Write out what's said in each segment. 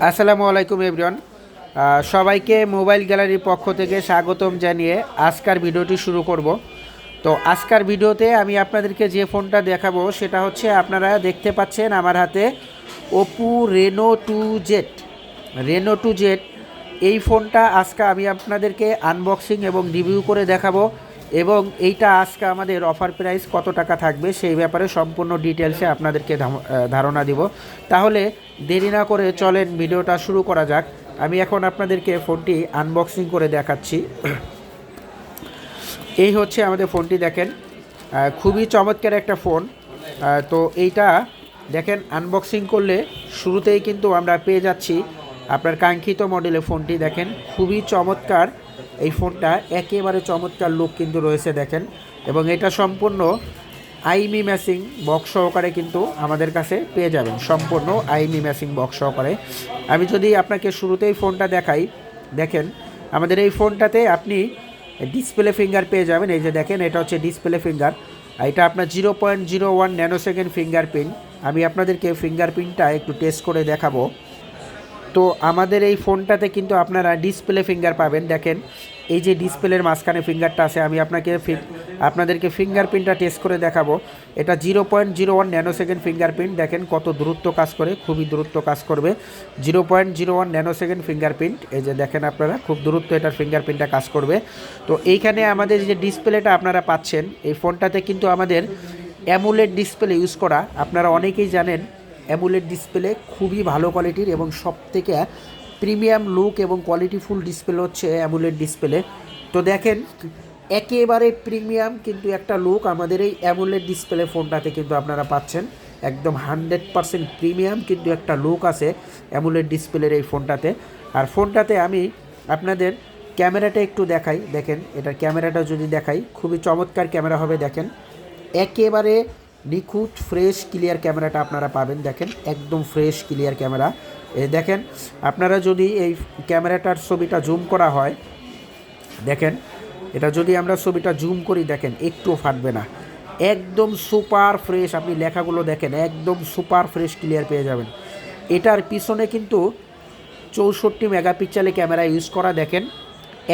আসসালামু আলাইকুম এভরিওয়ান। সবাইকে মোবাইল গ্যালারির পক্ষ থেকে স্বাগতম জানিয়ে আজকের ভিডিওটি শুরু করব। তো আজকের ভিডিওতে আমি আপনাদেরকে যে ফোনটা দেখাবো সেটা হচ্ছে, আপনারা দেখতে পাচ্ছেন আমার হাতে ওপো রেনো টু জেড। এই ফোনটা আজকে আমি আপনাদেরকে আনবক্সিং এবং রিভিউ করে দেখাবো, এবং এইটা আজকে আমাদের অফার প্রাইস কত টাকা থাকবে সেই ব্যাপারে সম্পূর্ণ ডিটেলসে আপনাদেরকে ধারণা দিব। তাহলে দেরি না করে চলেন ভিডিওটা শুরু করা যাক। আমি এখন আপনাদেরকে ফোনটি আনবক্সিং করে দেখাচ্ছি। এই হচ্ছে আমাদের ফোনটি, দেখেন খুবই চমৎকার একটা ফোন। তো এইটা দেখেন আনবক্সিং করলে শুরুতেই কিন্তু আমরা পেয়ে যাচ্ছি আপনার কাঙ্ক্ষিত মডেলের ফোনটি। দেখেন খুবই চমৎকার এই ফোনটা, একেবারে চমৎকার লুক কিন্তু রয়েছে দেখেন, এবং এটা সম্পূর্ণ আইমি ম্যাচিং বক্স সহকারে কিন্তু আমাদের কাছে পেয়ে যাবেন, সম্পূর্ণ আইমি ম্যাচিং বক্স সহকারে। আমি যদি আপনাকে শুরুতেই ফোনটা দেখাই, দেখেন আমাদের এই ফোনটাতে আপনি ডিসপ্লে ফিঙ্গার পেয়ে যাবেন। এই যে দেখেন, এটা হচ্ছে ডিসপ্লে ফিঙ্গার, এটা আপনার 0.01 ন্যানোসেকেন্ড ফিঙ্গারপ্রিন্ট। আমি আপনাদেরকে ফিঙ্গারপ্রিন্টটা একটু টেস্ট করে দেখাবো। তো আমাদের এই ফোনটাতে কিন্তু আপনারা ডিসপ্লে ফিঙ্গার পাবেন। দেখেন এই যে ডিসপ্লের মাঝখানে ফিঙ্গারটা আছে, আমি আপনাদেরকে ফিঙ্গারপ্রিন্টটা টেস্ট করে দেখাবো। এটা 0.01 ন্যানোসেকেন্ড ফিঙ্গারপ্রিন্ট। দেখেন কত দ্রুত কাজ করে, খুবই দ্রুত কাজ করবে। 0.01 ন্যানোসেকেন্ড ফিঙ্গারপ্রিন্ট, এই যে দেখেন আপনারা, খুব দ্রুত এটার ফিঙ্গারপ্রিন্টটা কাজ করবে। তো এইখানে আমাদের যে ডিসপ্লেটা আপনারা পাচ্ছেন, এই ফোনটাতে কিন্তু আমাদের অ্যামোলেড ডিসপ্লে ইউজ করা। আপনারা অনেকেই জানেন অ্যামোলেড ডিসপ্লে খুবই ভালো কোয়ালিটির এবং সবথেকে প্রিমিয়াম লুক এবং কোয়ালিটিফুল ডিসপ্লে হচ্ছে অ্যামোলেড ডিসপ্লে। তো দেখেন একেবারে প্রিমিয়াম কিন্তু একটা লুক আমাদের এই অ্যামোলেড ডিসপ্লে ফোনটাতে কিন্তু আপনারা পাচ্ছেন। একদম 100% প্রিমিয়াম কিন্তু একটা লুক আছে অ্যামোলেড ডিসপ্লের এই ফোনটাতে। আর ফোনটাতে আমি আপনাদের ক্যামেরাটা একটু দেখাই। দেখেন এটার ক্যামেরাটা যদি দেখাই, খুবই চমৎকার ক্যামেরা হবে। দেখেন একেবারে নিখুঁত ফ্রেশ ক্লিয়ার ক্যামেরাটা আপনারা পাবেন। দেখেন একদম ফ্রেশ ক্লিয়ার ক্যামেরা। দেখেন আপনারা যদি এই ক্যামেরাটার ছবিটা জুম করা হয়, দেখেন এটা যদি আমরা ছবিটা জুম করি, দেখেন একটুও ফাটবে না, একদম সুপার ফ্রেশ। আপনি লেখাগুলো দেখেন একদম সুপার ফ্রেশ ক্লিয়ার পেয়ে যাবেন। এটার পিছনে কিন্তু 64 মেগাপিক্সেলের ক্যামেরা ইউজ করা। দেখেন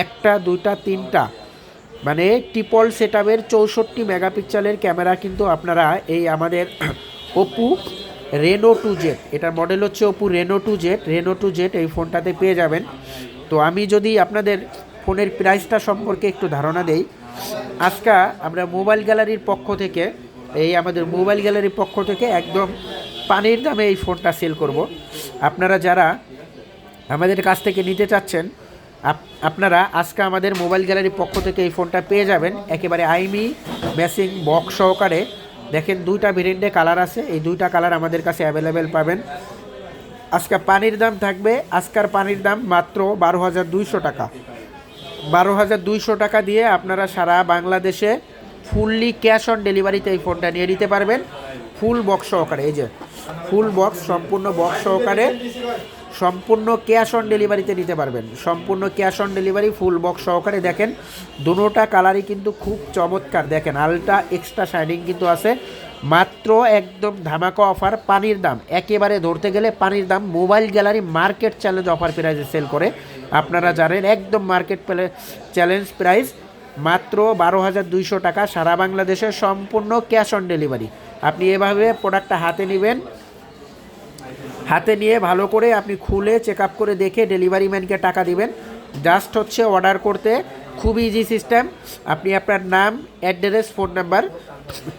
একটা দুইটা তিনটা মানে ট্রিপল সেটআপের 64 মেগাপিক্সেলের ক্যামেরা কিন্তু আপনারা এই আমাদের ওপো রেনো টু জেড, এটার মডেল হচ্ছে ওপো রেনো টু জেড এই ফোনটাতে পেয়ে যাবেন। তো আমি যদি আপনাদের ফোনের প্রাইসটা সম্পর্কে একটু ধারণা দেই, আজকে আমরা মোবাইল গ্যালারির পক্ষ থেকে একদম পানির দামে এই ফোনটা সেল করব। আপনারা যারা আমাদের কাছ থেকে নিতে চাচ্ছেন, আপনারা আজকে আমাদের মোবাইল গ্যালারির পক্ষ থেকে এই ফোনটা পেয়ে যাবেন একেবারে আইমি ম্যাচিং বক্স সহকারে। দেখেন দুইটা ভেরিয়েন্টে কালার আছে, এই দুইটা কালার আমাদের কাছে অ্যাভেলেবেল পাবেন। আজকে পানির দাম থাকবে, আজকের পানির দাম মাত্র 12,200 টাকা। 12,200 টাকা দিয়ে আপনারা সারা বাংলাদেশে ফুললি ক্যাশ অন ডেলিভারিতে এই ফোনটা নিয়ে নিতে পারবেন, ফুল বক্স সহকারে। এই যে ফুল বক্স, সম্পূর্ণ বক্স সহকারে, সম্পূর্ণ ক্যাশ অন ডেলিভারিতে নিতে পারবেন, সম্পূর্ণ cash on delivery full box সহকারে। দেখেন দুটোটা কালারই কিন্তু খুব চমৎকার। দেখেন আলট্রা এক্সট্রা শাইনিং কিন্তু আছে। মাত্র একদম ধামাকা অফার, পানির দাম একেবারে ধরতে গেলে পানির দাম। Mobile gallery market challenge offer প্রাইসে সেল করে, আপনারা জানেন একদম মার্কেট চ্যালেঞ্জ প্রাইস মাত্র 12,200 টাকা, সারা বাংলাদেশে সম্পূর্ণ ক্যাশ অন ডেলিভারি। আপনি এভাবে প্রোডাক্টটা হাতে নেবেন, হাতে নিয়ে ভালো করে আপনি খুলে চেক আপ করে দেখে ডেলিভারি ম্যানকে টাকা দিবেন। জাস্ট হচ্ছে অর্ডার করতে খুব ইজি সিস্টেম। আপনি আপনার নাম, অ্যাড্রেস, ফোন নাম্বার,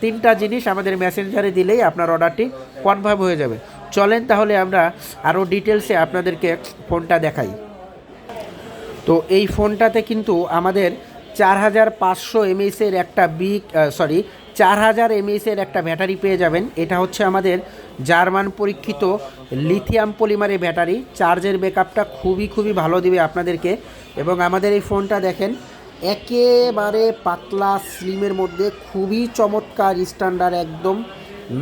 তিনটা জিনিস আমাদের মেসেঞ্জারে দিলেই আপনার অর্ডারটি কনফার্ম হয়ে যাবে। চলেন তাহলে আমরা আরও ডিটেলসে আপনাদেরকে ফোনটা দেখাই। তো এই ফোনটাতে কিন্তু আমাদের 4500 এমএইচের একটা 4000 এমএইচের একটা ব্যাটারি পেয়ে যাবেন। এটা হচ্ছে আমাদের জার্মান পরীক্ষিত লিথিয়াম পলিমারের ব্যাটারি। চার্জের ব্যাকআপটা খুবই ভালো দিবে আপনাদেরকে। এবং আমাদের এই ফোনটা দেখেন একেবারে পাতলা স্লিমের মধ্যে খুবই চমৎকার স্ট্যান্ডার্ড, একদম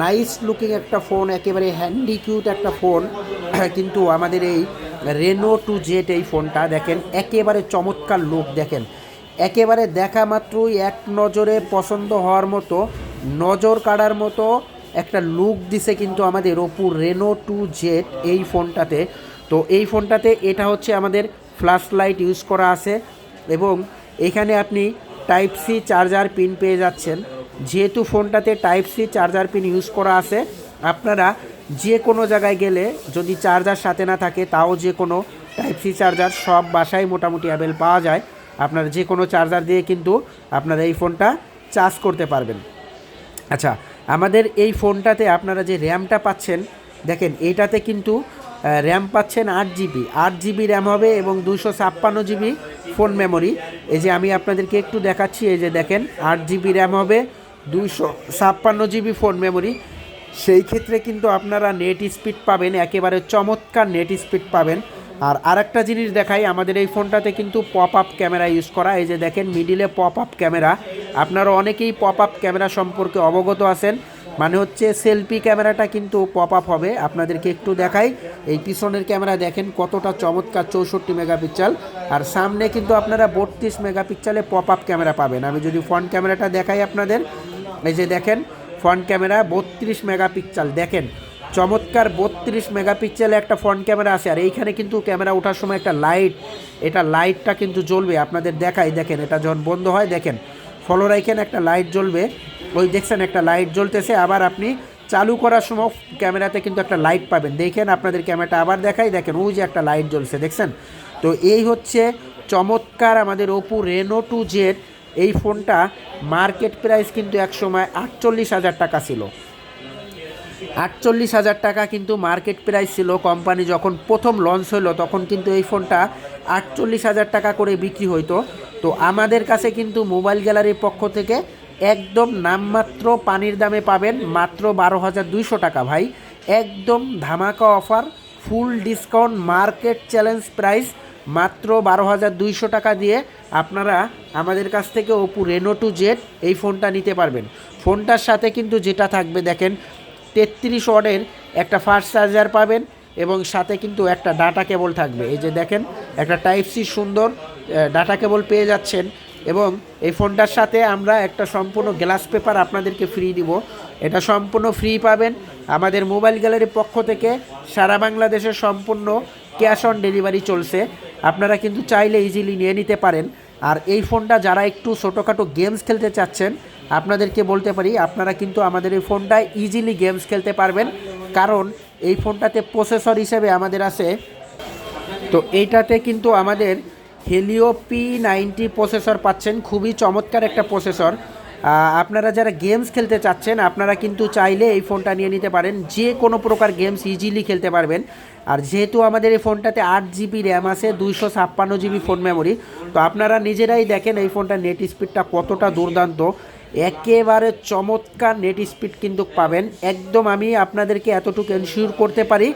নাইস লুকিং একটা ফোন, একেবারে হ্যান্ডি কিউট একটা ফোন। কিন্তু আমাদের এই রেনো টু জেড এই ফোনটা দেখেন একেবারে চমৎকার লুক। দেখেন একেবারে দেখা মাত্রই এক নজরে পছন্দ হওয়ার মতো, নজর কাড়ার মতো একটা লুক দিছে কিন্তু আমাদের ওপো রেনো টু জেড এই ফোনটাতে। তো এই ফোনটাতে এটা হচ্ছে আমাদের ফ্ল্যাশ লাইট ইউজ করা আছে এবং এখানে আপনি টাইপ সি চার্জার পিন পেয়ে যাচ্ছেন। যেহেতু ফোনটাতে type C charger pin use করা আছে, আপনারা যে কোনো জায়গায় গেলে যদি চার্জার সাথে না থাকে তাও যে কোনো টাইপ সি চার্জার সব বাসায় মোটামুটি অ্যাভেল পাওয়া যায়। আপনারা যে কোনো চার্জার দিয়ে কিন্তু আপনারা এই ফোনটা চার্জ করতে পারবেন। আচ্ছা, আমাদের এই ফোনটাতে আপনারা যে র্যামটা পাচ্ছেন, দেখেন এইটাতে কিন্তু র্যাম পাচ্ছেন 8 জিবি র্যাম হবে এবং 256 জিবি ফোন মেমোরি। এই যে আমি আপনাদেরকে একটু দেখাচ্ছি, এই যে দেখেন 8 জিবি র্যাম হবে, 256 জিবি ফোন মেমোরি। সেই ক্ষেত্রে কিন্তু আপনারা নেট স্পিড পাবেন, একেবারে চমৎকার নেট স্পিড পাবেন। আর আরেকটা জিনিস দেখাই, আমাদের এই ফোনটাতে কিন্তু পপ আপ ক্যামেরা ইউজ করা। এই যে দেখেন মিডিলে পপ আপ ক্যামেরা। আপনারা অনেকেই পপ আপ ক্যামেরা সম্পর্কে অবগত আছেন, মানে হচ্ছে সেলফি ক্যামেরাটা কিন্তু পপ আপ হবে। আপনাদেরকে একটু দেখাই, এই পিছনের ক্যামেরা দেখেন কতটা চমৎকার, 64 মেগাপিক্সেল। আর সামনে কিন্তু আপনারা 32 মেগাপিক্সেলে পপ আপ ক্যামেরা পাবেন। আমি যদি ফ্রন্ট ক্যামেরাটা দেখাই আপনাদের, এই যে দেখেন ফ্রন্ট ক্যামেরা 32 মেগাপিক্সেল, দেখেন চমৎকার 32 মেগাপিক্সেলে একটা ফ্রন্ট ক্যামেরা আছে। আর এইখানে কিন্তু ক্যামেরা ওঠার সময় একটা লাইট, এটা লাইটটা কিন্তু জ্বলবে, আপনাদের দেখাই। দেখেন এটা যখন বন্ধ হয়, দেখেন ফলো রাইখেন একটা লাইট জ্বলবে, ওই দেখছেন একটা লাইট জ্বলতেছে। আবার আপনি চালু করার সময় ক্যামেরাতে কিন্তু একটা লাইট পাবেন, দেখেন আপনাদের ক্যামেরাটা আবার দেখাই, দেখেন ওই যে একটা লাইট জ্বলছে, দেখছেন। তো এই হচ্ছে চমৎকার আমাদের ওপো রেনো 2Z। এই ফোনটা মার্কেট প্রাইস কিন্তু এক সময় 48,000 টাকা ছিল। 48,000 টাকা কিন্তু মার্কেট প্রাইস ছিল। কোম্পানি যখন প্রথম লঞ্চ হলো তখন কিন্তু এই ফোনটা 48,000 টাকা করে বিক্রি হইতো। তো আমাদের কাছে কিন্তু মোবাইল গ্যালারির পক্ষ থেকে একদম নামমাত্র পানির দামে পাবেন, মাত্র 12,200 টাকা ভাই। একদম ধামাকা অফার, ফুল ডিসকাউন্ট, মার্কেট চ্যালেঞ্জ প্রাইস, মাত্র 12,200 টাকা দিয়ে আপনারা আমাদের কাছ থেকে ওপো রেনো 2Z এই ফোনটা নিতে পারবেন। ফোনটার সাথে কিন্তু যেটা থাকবে দেখেন 33 ওয়াটের একটা ফাস্ট চার্জার পাবেন এবং সাথে কিন্তু একটা ডাটা কেবল থাকবে। এই যে দেখেন একটা টাইপ সি সুন্দর ডাটা কেবল পেয়ে যাচ্ছেন এবং এই ফোনটার সাথে আমরা একটা সম্পূর্ণ গ্লাস পেপার আপনাদেরকে ফ্রি দিব। এটা সম্পূর্ণ ফ্রি পাবেন আমাদের মোবাইল গ্যালারির পক্ষ থেকে। সারা বাংলাদেশে সম্পূর্ণ ক্যাশ অন ডেলিভারি চলছে, আপনারা কিন্তু চাইলে ইজিলি নিয়ে নিতে পারেন। আর এই ফোনটা যারা একটু ছোটোখাটো গেমস খেলতে চাচ্ছেন, আপনাদেরকে বলতে পারি আপনারা কিন্তু আমাদের এই ফোনটায় ইজিলি গেমস খেলতে পারবেন, কারণ এই ফোনটাতে প্রসেসর হিসেবে আমাদের আছে, তো এইটাতে কিন্তু আমাদের হেলিও P90 প্রসেসর পাচ্ছেন, খুবই চমৎকার একটা প্রসেসর। আপনারা যারা গেমস খেলতে চাচ্ছেন আপনারা কিন্তু চাইলে এই ফোনটা নিয়ে নিতে পারেন, যে কোনো প্রকার গেমস ইজিলি খেলতে পারবেন। আর যেহেতু আমাদের এই ফোনটাতে 8 জিবি র্যাম আছে, 256 জিবি ফোন মেমোরি, তো আপনারা নিজেরাই দেখেন এই ফোনটার নেট স্পিডটা কতটা দুর্দান্ত, একেবারে চমৎকার নেট স্পিড কিন্তু পাবেন। একদম আমি আপনাদেরকে এতটুকু এনশিওর করতে পারি,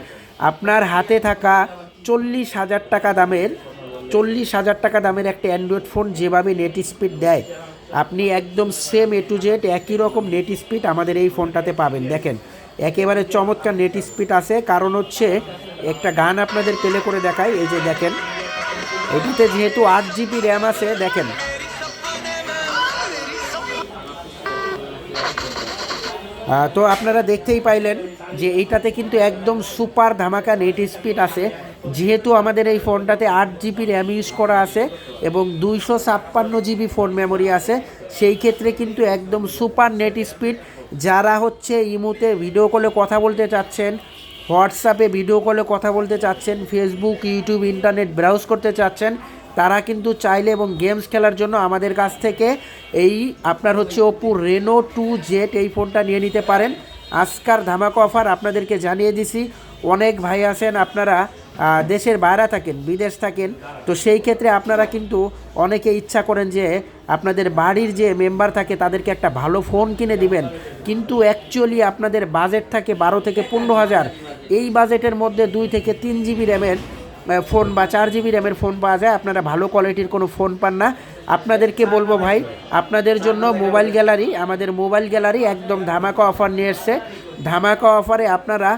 আপনার হাতে থাকা 40,000 টাকা দামের 40,000 টাকা দামের একটা অ্যান্ড্রয়েড ফোন যেভাবে নেট স্পিড দেয়, আপনি একদম সেম A to Z একই রকম নেট স্পিড আমাদের এই ফোনটাতে পাবেন। দেখেন একেবারে চমৎকার নেট স্পিড আছে, কারণ হচ্ছে একটা গান আপনাদের প্লে করে দেখাই। এই যে দেখেন এটাতে যেহেতু 8 জিবি র্যাম আছে, দেখেন তো আপনারা দেখতেই পাইলেন যে এইটাতে কিন্তু একদম সুপার ধামাকা নেট স্পিড আছে। যেহেতু আমাদের এই ফোনটাতে 8 জিবি র্যাম ইউজ করা আছে এবং 256 জিবি ফোন মেমোরি আছে, সেই ক্ষেত্রে কিন্তু একদম সুপার নেট স্পিড। যারা হচ্ছে ইমোতে ভিডিও কলে কথা বলতে চাচ্ছেন, হোয়াটসঅ্যাপে ভিডিও কলে কথা বলতে চাচ্ছেন, ফেসবুক, ইউটিউব, ইন্টারনেট ব্রাউজ করতে চাচ্ছেন, তারা কিন্তু চাইলে এবং গেমস খেলার জন্য আমাদের কাছ থেকে এই আপনার হচ্ছে ওপো রেনো 2Z এই ফোনটা নিয়ে নিতে পারেন। আজকার ধামাকা অফার আপনাদেরকে জানিয়ে দিছি। অনেক ভাই আছেন আপনারা দেশের বাইরে থাকেন, বিদেশ থাকেন, তো সেই ক্ষেত্রে আপনারা কিন্তু অনেকে ইচ্ছা করেন যে আপনাদের বাড়ির যে মেম্বার থাকে তাদেরকে একটা ভালো ফোন কিনে দিবেন, কিন্তু অ্যাকচুয়ালি আপনাদের বাজেট থাকে 12 থেকে 15,000। এই বাজেটের মধ্যে 2 থেকে 3 জিবি র্যামের ফোন বা 4 জিবি র্যামের ফোন পাওয়া যায়, আপনারা ভালো কোয়ালিটির কোনো ফোন পান না। আপনাদেরকে বলবো ভাই, আপনাদের জন্য মোবাইল গ্যালারি, আমাদের মোবাইল গ্যালারি একদম ধামাকা অফার নিয়ে এসছে। ধামাকা অফারে আপনারা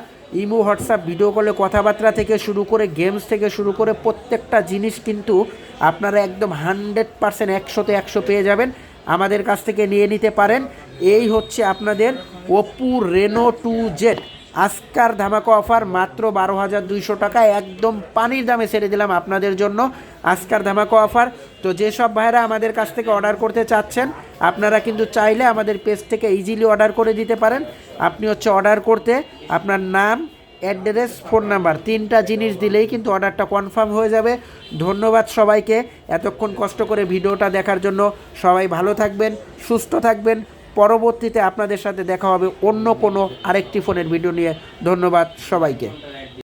ইমো, হোয়াটসঅ্যাপ, ভিডিও কলে কথাবার্তা থেকে শুরু করে গেমস থেকে শুরু করে প্রত্যেকটা জিনিস কিন্তু আপনারা একদম 100% 100তে 100 পেয়ে যাবেন, আমাদের কাছ থেকে নিয়ে নিতে পারেন। এই হচ্ছে আপনাদের ওপো রেনো 2Z। আজকার ধামাকা অফার মাত্র 12,200 টাকা, একদম পানির দামে ছেড়ে দিলাম আপনাদের জন্য আজকার ধামাকা অফার। তো যেসব ভাইরা আমাদের কাছ থেকে অর্ডার করতে চাচ্ছেন, আপনারা কিন্তু চাইলে আমাদের পেজ থেকে ইজিলি অর্ডার করে দিতে পারেন। আপনি অর্ডার করতে আপনার নাম, অ্যাড্রেস, ফোন নাম্বার 3টা জিনিস দিলেই কিন্তু অর্ডারটা কনফার্ম হয়ে যাবে। ধন্যবাদ সবাইকে এতক্ষণ কষ্ট করে ভিডিওটা দেখার জন্য। সবাই ভালো থাকবেন, সুস্থ থাকবেন। পরবর্তীতে আপনাদের সাথে দেখা হবে অন্য কোনো আরেকটি ফোনের ভিডিও নিয়ে। ধন্যবাদ সবাইকে।